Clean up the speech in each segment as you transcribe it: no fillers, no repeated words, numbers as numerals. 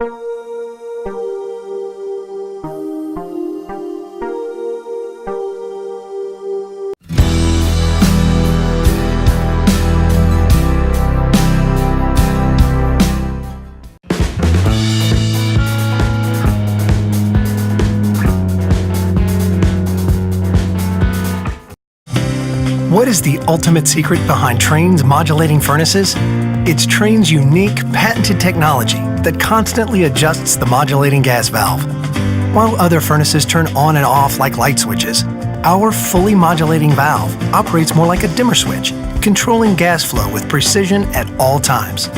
What is the ultimate secret behind Trane's modulating furnaces? It's Trane's unique, patented technology that constantly adjusts the modulating gas valve. While other furnaces turn on and off like light switches, our fully modulating valve operates more like a dimmer switch, controlling gas flow with precision at all times.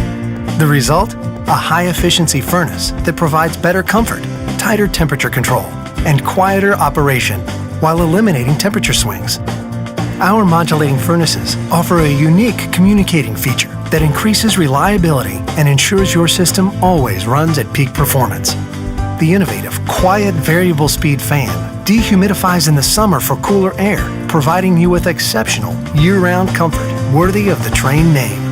The result? A high-efficiency furnace that provides better comfort, tighter temperature control, and quieter operation while eliminating temperature swings. Our modulating furnaces offer a unique communicating feature that increases reliability and ensures your system always runs at peak performance. The innovative, quiet variable speed fan dehumidifies in the summer for cooler air, providing you with exceptional year-round comfort worthy of the Trane name.